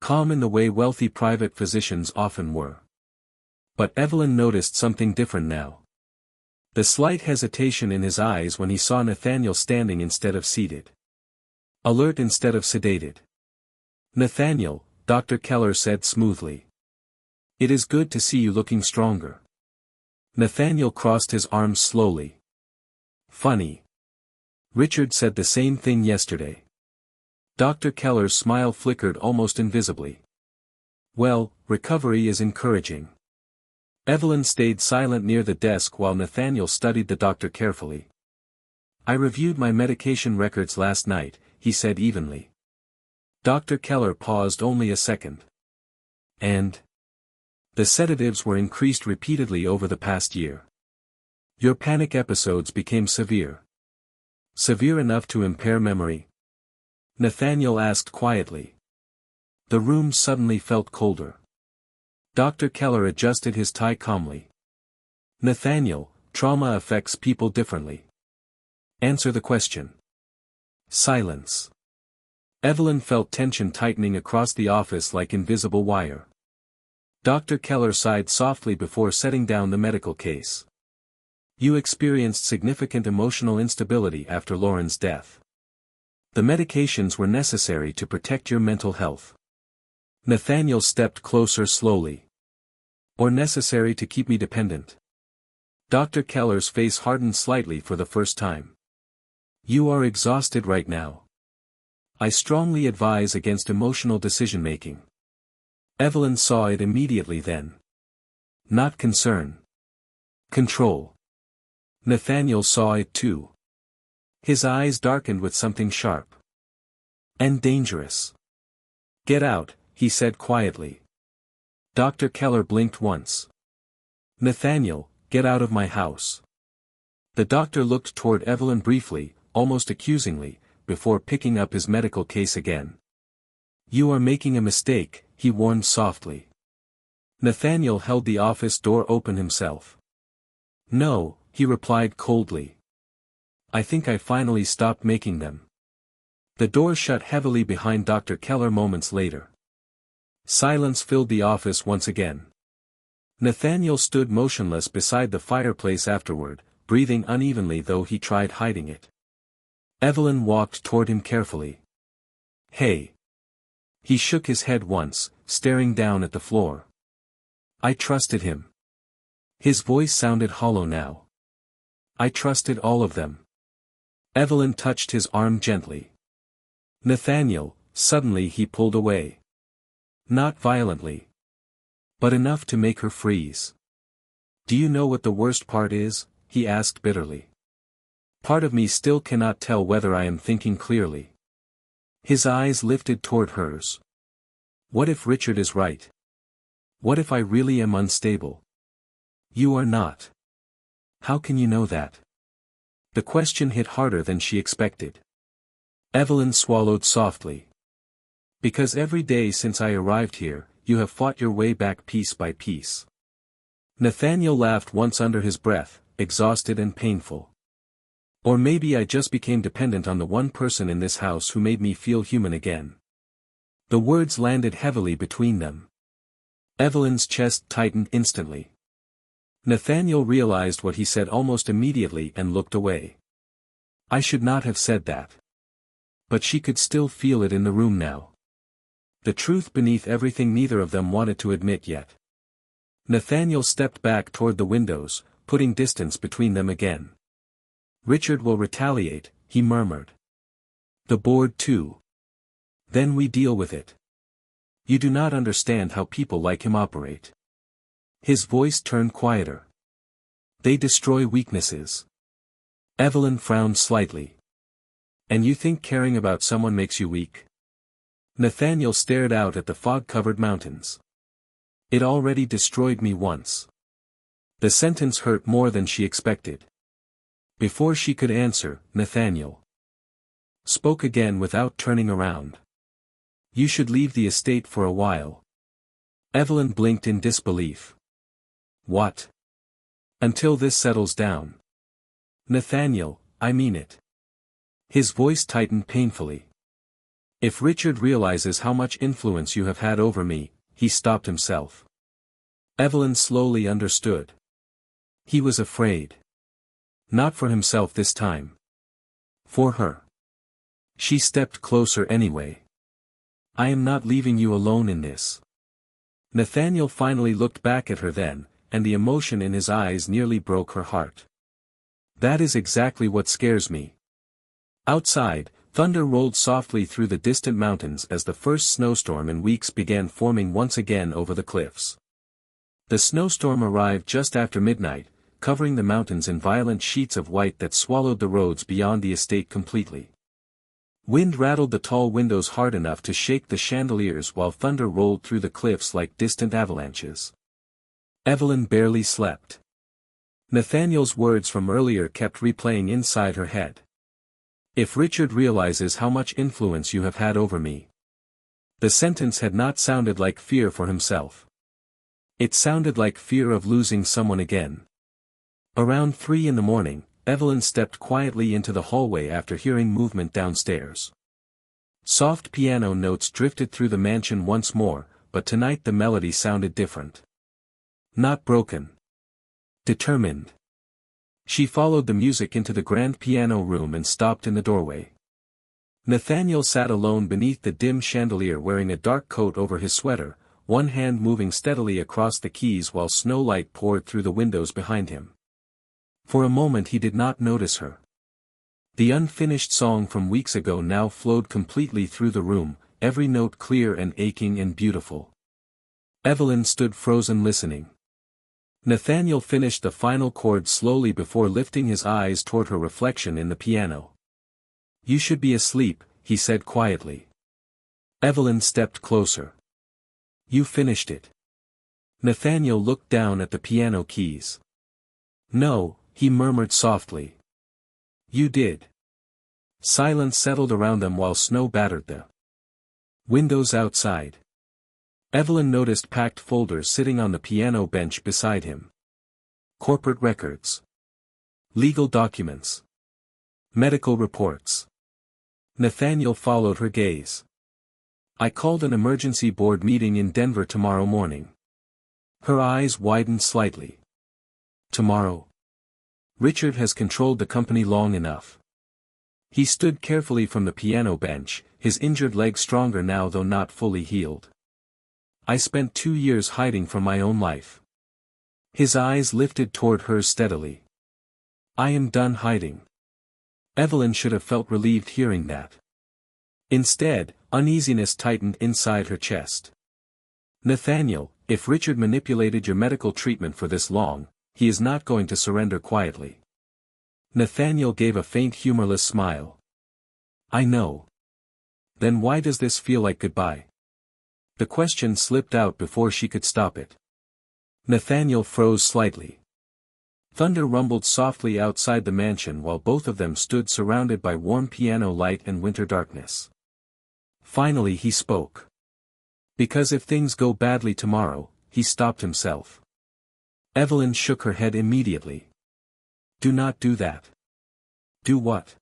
Calm in the way wealthy private physicians often were. But Evelyn noticed something different now. The slight hesitation in his eyes when he saw Nathaniel standing instead of seated. Alert instead of sedated. Nathaniel, Dr. Keller said smoothly. It is good to see you looking stronger. Nathaniel crossed his arms slowly. Funny. Richard said the same thing yesterday. Dr. Keller's smile flickered almost invisibly. Well, recovery is encouraging. Evelyn stayed silent near the desk while Nathaniel studied the doctor carefully. I reviewed my medication records last night, he said evenly. Dr. Keller paused only a second. And? The sedatives were increased repeatedly over the past year. Your panic episodes became severe. Severe enough to impair memory? Nathaniel asked quietly. The room suddenly felt colder. Dr. Keller adjusted his tie calmly. Nathaniel, trauma affects people differently. Answer the question. Silence. Evelyn felt tension tightening across the office like invisible wire. Dr. Keller sighed softly before setting down the medical case. You experienced significant emotional instability after Lauren's death. The medications were necessary to protect your mental health. Nathaniel stepped closer slowly. Or necessary to keep me dependent. Dr. Keller's face hardened slightly for the first time. You are exhausted right now. I strongly advise against emotional decision-making. Evelyn saw it immediately then. Not concern. Control. Nathaniel saw it too. His eyes darkened with something sharp. And dangerous. Get out, he said quietly. Dr. Keller blinked once. Nathaniel, get out of my house. The doctor looked toward Evelyn briefly, almost accusingly, before picking up his medical case again. You are making a mistake, he warned softly. Nathaniel held the office door open himself. No, he replied coldly. I think I finally stopped making them. The door shut heavily behind Dr. Keller moments later. Silence filled the office once again. Nathaniel stood motionless beside the fireplace afterward, breathing unevenly though he tried hiding it. Evelyn walked toward him carefully. "Hey." He shook his head once, staring down at the floor. "I trusted him." His voice sounded hollow now. "I trusted all of them." Evelyn touched his arm gently. "Nathaniel," suddenly he pulled away. Not violently, but enough to make her freeze. "Do you know what the worst part is?" he asked bitterly. "Part of me still cannot tell whether I am thinking clearly." His eyes lifted toward hers. "What if Richard is right? What if I really am unstable?" "You are not." "How can you know that?" The question hit harder than she expected. Evelyn swallowed softly. "Because every day since I arrived here, you have fought your way back piece by piece." Nathaniel laughed once under his breath, exhausted and painful. "Or maybe I just became dependent on the one person in this house who made me feel human again." The words landed heavily between them. Evelyn's chest tightened instantly. Nathaniel realized what he said almost immediately and looked away. "I should not have said that." But she could still feel it in the room now. The truth beneath everything neither of them wanted to admit yet. Nathaniel stepped back toward the windows, putting distance between them again. "Richard will retaliate," he murmured. "The board too. Then we deal with it. You do not understand how people like him operate." His voice turned quieter. "They destroy weaknesses." Evelyn frowned slightly. "And you think caring about someone makes you weak?" Nathaniel stared out at the fog-covered mountains. "It already destroyed me once." The sentence hurt more than she expected. Before she could answer, Nathaniel spoke again without turning around. "You should leave the estate for a while." Evelyn blinked in disbelief. "What?" "Until this settles down." "Nathaniel, I mean it." His voice tightened painfully. "If Richard realizes how much influence you have had over me," he stopped himself. Evelyn slowly understood. He was afraid. Not for himself this time. For her. She stepped closer anyway. "I am not leaving you alone in this." Nathaniel finally looked back at her then, and the emotion in his eyes nearly broke her heart. "That is exactly what scares me." Outside, thunder rolled softly through the distant mountains as the first snowstorm in weeks began forming once again over the cliffs. The snowstorm arrived just after midnight, covering the mountains in violent sheets of white that swallowed the roads beyond the estate completely. Wind rattled the tall windows hard enough to shake the chandeliers while thunder rolled through the cliffs like distant avalanches. Evelyn barely slept. Nathaniel's words from earlier kept replaying inside her head. "If Richard realizes how much influence you have had over me." The sentence had not sounded like fear for himself. It sounded like fear of losing someone again. Around 3 in the morning, Evelyn stepped quietly into the hallway after hearing movement downstairs. Soft piano notes drifted through the mansion once more, but tonight the melody sounded different. Not broken. Determined. She followed the music into the grand piano room and stopped in the doorway. Nathaniel sat alone beneath the dim chandelier wearing a dark coat over his sweater, one hand moving steadily across the keys while snowlight poured through the windows behind him. For a moment he did not notice her. The unfinished song from weeks ago now flowed completely through the room, every note clear and aching and beautiful. Evelyn stood frozen listening. Nathaniel finished the final chord slowly before lifting his eyes toward her reflection in the piano. "You should be asleep," he said quietly. Evelyn stepped closer. "You finished it." Nathaniel looked down at the piano keys. "No," he murmured softly. "You did." Silence settled around them while snow battered the windows outside. Evelyn noticed packed folders sitting on the piano bench beside him. Corporate records. Legal documents. Medical reports. Nathaniel followed her gaze. I called an emergency board meeting in Denver tomorrow morning. Her eyes widened slightly. Tomorrow? Richard has controlled the company long enough. He stood carefully from the piano bench, his injured leg stronger now though not fully healed. I spent 2 years hiding from my own life. His eyes lifted toward hers steadily. I am done hiding. Evelyn should have felt relieved hearing that. Instead, uneasiness tightened inside her chest. Nathaniel, if Richard manipulated your medical treatment for this long, he is not going to surrender quietly. Nathaniel gave a faint humorless smile. I know. Then why does this feel like goodbye? The question slipped out before she could stop it. Nathaniel froze slightly. Thunder rumbled softly outside the mansion while both of them stood surrounded by warm piano light and winter darkness. Finally he spoke. Because if things go badly tomorrow, he stopped himself. Evelyn shook her head immediately. Do not do that. Do what?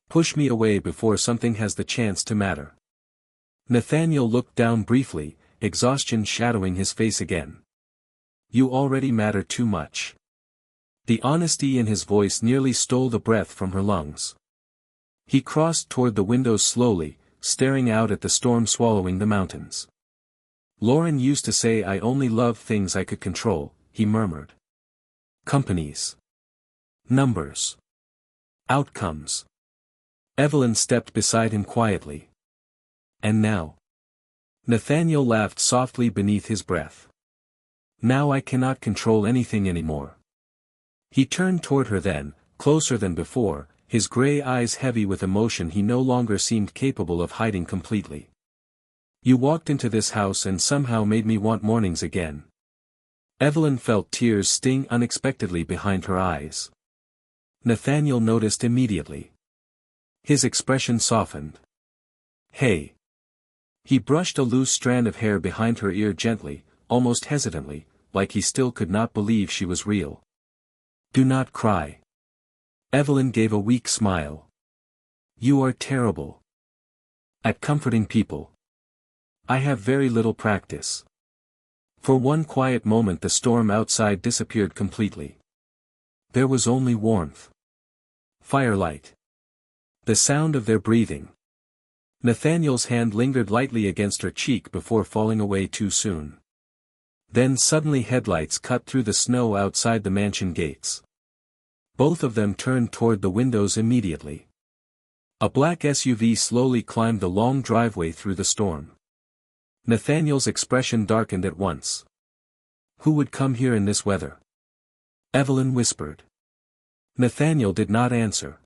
Push me away before something has the chance to matter. Nathaniel looked down briefly, exhaustion shadowing his face again. You already matter too much. The honesty in his voice nearly stole the breath from her lungs. He crossed toward the windows slowly, staring out at the storm swallowing the mountains. Lauren used to say I only love things I could control, he murmured. Companies. Numbers. Outcomes. Evelyn stepped beside him quietly. And now? Nathaniel laughed softly beneath his breath. Now I cannot control anything anymore. He turned toward her then, closer than before, his gray eyes heavy with emotion he no longer seemed capable of hiding completely. You walked into this house and somehow made me want mornings again. Evelyn felt tears sting unexpectedly behind her eyes. Nathaniel noticed immediately. His expression softened. Hey. He brushed a loose strand of hair behind her ear gently, almost hesitantly, like he still could not believe she was real. Do not cry. Evelyn gave a weak smile. You are terrible at comforting people. I have very little practice. For one quiet moment the storm outside disappeared completely. There was only warmth. Firelight. The sound of their breathing. Nathaniel's hand lingered lightly against her cheek before falling away too soon. Then suddenly headlights cut through the snow outside the mansion gates. Both of them turned toward the windows immediately. A black SUV slowly climbed the long driveway through the storm. Nathaniel's expression darkened at once. Who would come here in this weather? Evelyn whispered. Nathaniel did not answer.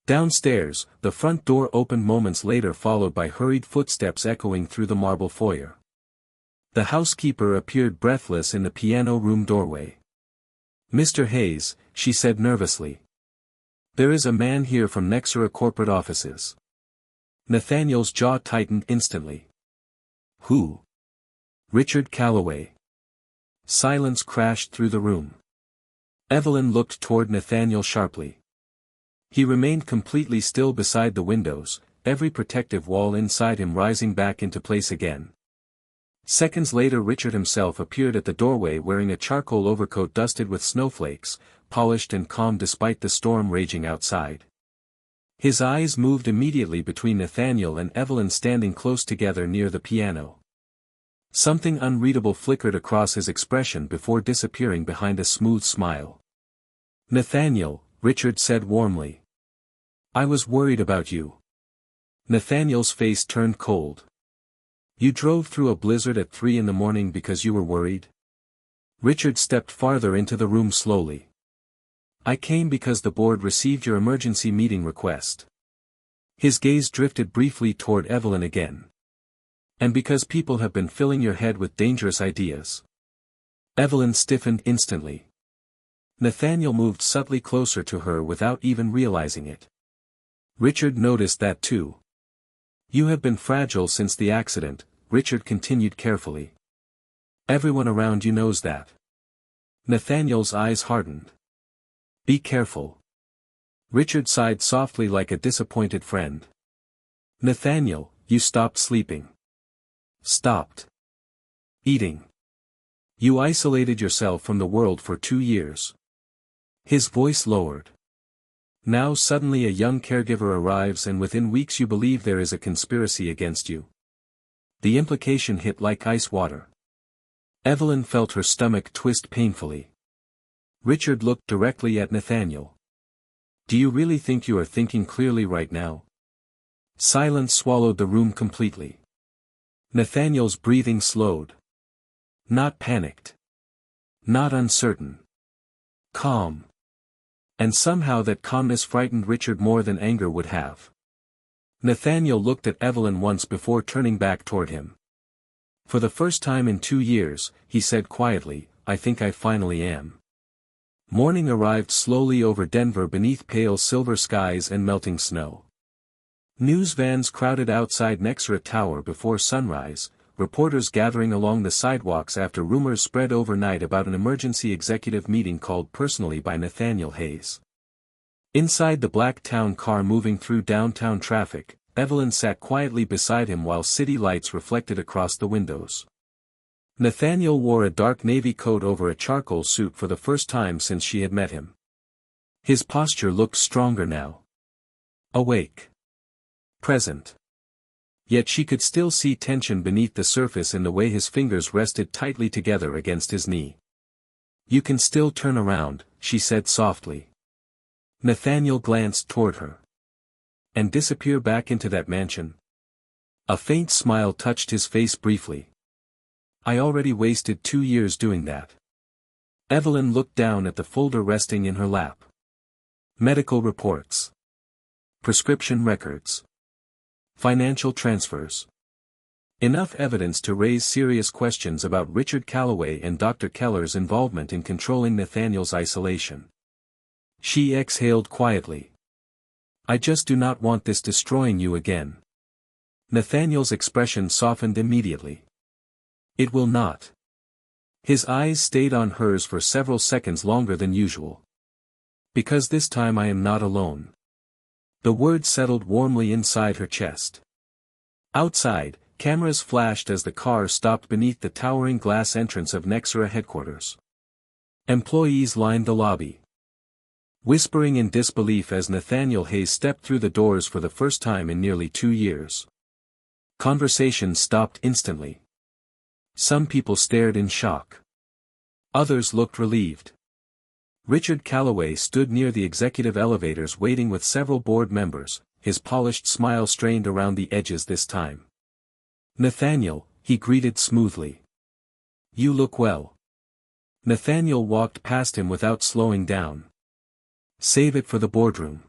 Downstairs, the front door opened moments later followed by hurried footsteps echoing through the marble foyer. The housekeeper appeared breathless in the piano room doorway. Mr. Hayes, she said nervously. There is a man here from Nexera corporate offices. Nathaniel's jaw tightened instantly. Who? Richard Calloway. Silence crashed through the room. Evelyn looked toward Nathaniel sharply. He remained completely still beside the windows, every protective wall inside him rising back into place again. Seconds later Richard himself appeared at the doorway wearing a charcoal overcoat dusted with snowflakes, polished and calm despite the storm raging outside. His eyes moved immediately between Nathaniel and Evelyn standing close together near the piano. Something unreadable flickered across his expression before disappearing behind a smooth smile. Nathaniel, Richard said warmly. I was worried about you. Nathaniel's face turned cold. You drove through a blizzard at 3 in the morning because you were worried? Richard stepped farther into the room slowly. I came because the board received your emergency meeting request. His gaze drifted briefly toward Evelyn again. And because people have been filling your head with dangerous ideas. Evelyn stiffened instantly. Nathaniel moved subtly closer to her without even realizing it. Richard noticed that too. You have been fragile since the accident, Richard continued carefully. Everyone around you knows that. Nathaniel's eyes hardened. Be careful. Richard sighed softly like a disappointed friend. Nathaniel, You stopped sleeping. Stopped eating. You isolated yourself from the world for 2 years. His voice lowered. Now suddenly a young caregiver arrives and within weeks you believe there is a conspiracy against you. The implication hit like ice water. Evelyn felt her stomach twist painfully. Richard looked directly at Nathaniel. Do you really think you are thinking clearly right now? Silence swallowed the room completely. Nathaniel's breathing slowed. Not panicked. Not uncertain. Calm. And somehow that calmness frightened Richard more than anger would have. Nathaniel looked at Evelyn once before turning back toward him. For the first time in 2 years, he said quietly, I think I finally am. Morning arrived slowly over Denver beneath pale silver skies and melting snow. News vans crowded outside Nexera Tower before sunrise, reporters gathering along the sidewalks after rumors spread overnight about an emergency executive meeting called personally by Nathaniel Hayes. Inside the black town car moving through downtown traffic, Evelyn sat quietly beside him while city lights reflected across the windows. Nathaniel wore a dark navy coat over a charcoal suit for the first time since she had met him. His posture looked stronger now. Awake. Present. Yet she could still see tension beneath the surface in the way his fingers rested tightly together against his knee. You can still turn around, she said softly. Nathaniel glanced toward her. And disappear back into that mansion? A faint smile touched his face briefly. I already wasted 2 years doing that. Evelyn looked down at the folder resting in her lap. Medical reports. Prescription records. Financial transfers. Enough evidence to raise serious questions about Richard Calloway and Dr. Keller's involvement in controlling Nathaniel's isolation. She exhaled quietly. I just do not want this destroying you again. Nathaniel's expression softened immediately. It will not. His eyes stayed on hers for several seconds longer than usual. Because this time I am not alone. The word settled warmly inside her chest. Outside, cameras flashed as the car stopped beneath the towering glass entrance of Nexera headquarters. Employees lined the lobby. Whispering in disbelief as Nathaniel Hayes stepped through the doors for the first time in nearly 2 years. Conversations stopped instantly. Some people stared in shock. Others looked relieved. Richard Calloway stood near the executive elevators waiting with several board members, his polished smile strained around the edges this time. Nathaniel, he greeted smoothly. You look well. Nathaniel walked past him without slowing down. Save it for the boardroom.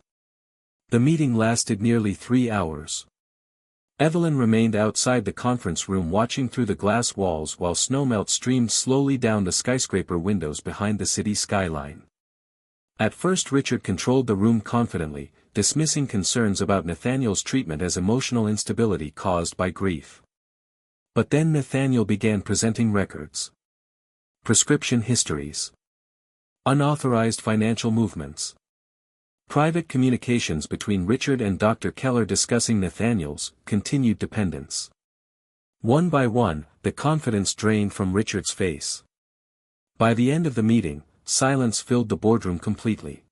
The meeting lasted nearly 3 hours. Evelyn remained outside the conference room watching through the glass walls while snowmelt streamed slowly down the skyscraper windows behind the city skyline. At first Richard controlled the room confidently, dismissing concerns about Nathaniel's treatment as emotional instability caused by grief. But then Nathaniel began presenting records. Prescription histories. Unauthorized financial movements. Private communications between Richard and Dr. Keller discussing Nathaniel's continued dependence. One by one, the confidence drained from Richard's face. By the end of the meeting, silence filled the boardroom completely.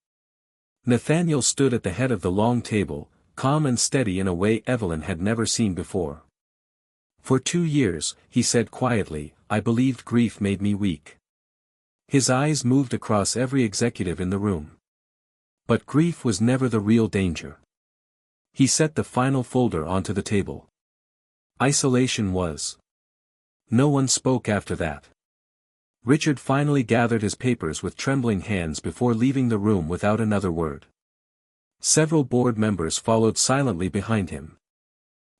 Nathaniel stood at the head of the long table, calm and steady in a way Evelyn had never seen before. For 2 years, he said quietly, I believed grief made me weak. His eyes moved across every executive in the room. But grief was never the real danger. He set the final folder onto the table. Isolation was. No one spoke after that. Richard finally gathered his papers with trembling hands before leaving the room without another word. Several board members followed silently behind him.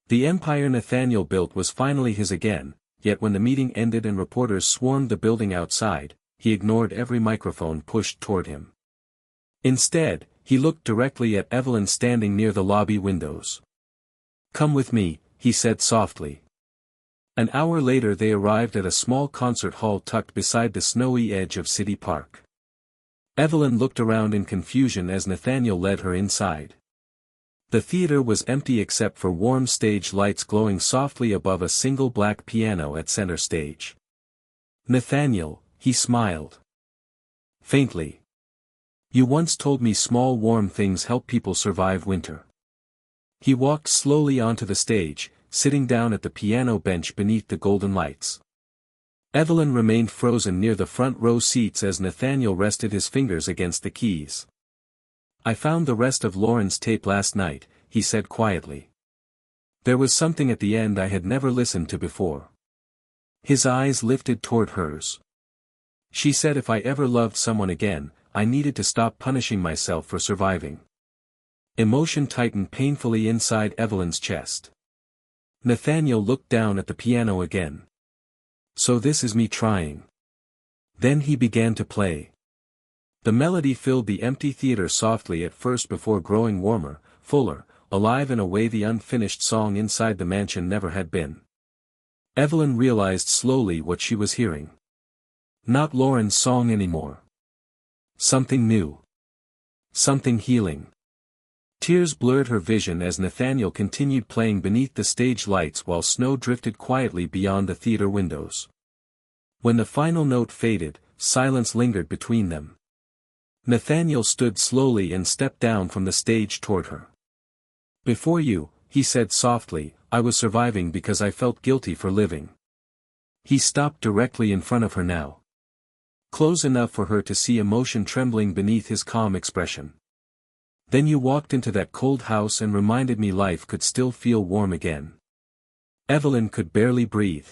The empire Nathaniel built was finally his again, yet when the meeting ended and reporters swarmed the building outside, he ignored every microphone pushed toward him. Instead, he looked directly at Evelyn standing near the lobby windows. Come with me, he said softly. An hour later they arrived at a small concert hall tucked beside the snowy edge of City Park. Evelyn looked around in confusion as Nathaniel led her inside. The theater was empty except for warm stage lights glowing softly above a single black piano at center stage. "Nathaniel," he smiled. Faintly. "You once told me small warm things help people survive winter." He walked slowly onto the stage, sitting down at the piano bench beneath the golden lights. Evelyn remained frozen near the front row seats as Nathaniel rested his fingers against the keys. "I found the rest of Lauren's tape last night," he said quietly. There was something at the end I had never listened to before. His eyes lifted toward hers. "She said if I ever loved someone again, I needed to stop punishing myself for surviving." Emotion tightened painfully inside Evelyn's chest. Nathaniel looked down at the piano again. "So this is me trying." Then he began to play. The melody filled the empty theater softly at first before growing warmer, fuller, alive in a way the unfinished song inside the mansion never had been. Evelyn realized slowly what she was hearing. Not Lauren's song anymore. Something new. Something healing. Tears blurred her vision as Nathaniel continued playing beneath the stage lights while snow drifted quietly beyond the theater windows. When the final note faded, silence lingered between them. Nathaniel stood slowly and stepped down from the stage toward her. "Before you," he said softly, "I was surviving because I felt guilty for living." He stopped directly in front of her now. Close enough for her to see emotion trembling beneath his calm expression. "Then you walked into that cold house and reminded me life could still feel warm again." Evelyn could barely breathe.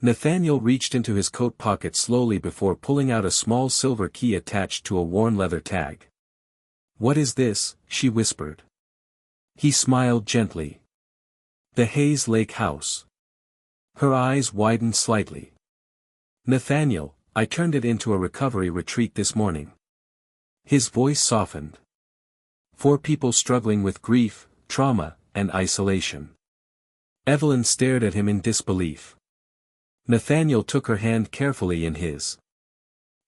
Nathaniel reached into his coat pocket slowly before pulling out a small silver key attached to a worn leather tag. "What is this?" she whispered. He smiled gently. "The Hayes Lake House." Her eyes widened slightly. "Nathaniel, I turned it into a recovery retreat this morning." His voice softened. "For people struggling with grief, trauma, and isolation." Evelyn stared at him in disbelief. Nathaniel took her hand carefully in his.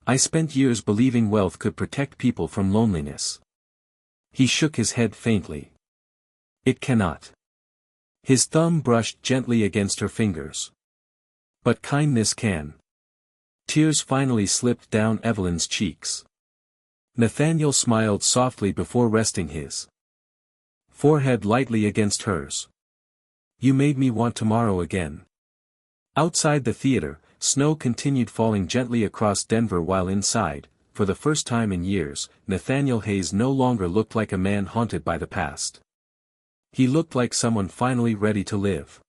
"I spent years believing wealth could protect people from loneliness." He shook his head faintly. "It cannot." His thumb brushed gently against her fingers. "But kindness can." Tears finally slipped down Evelyn's cheeks. Nathaniel smiled softly before resting his forehead lightly against hers. "You made me want tomorrow again." Outside the theater, snow continued falling gently across Denver while inside, for the first time in years, Nathaniel Hayes no longer looked like a man haunted by the past. He looked like someone finally ready to live.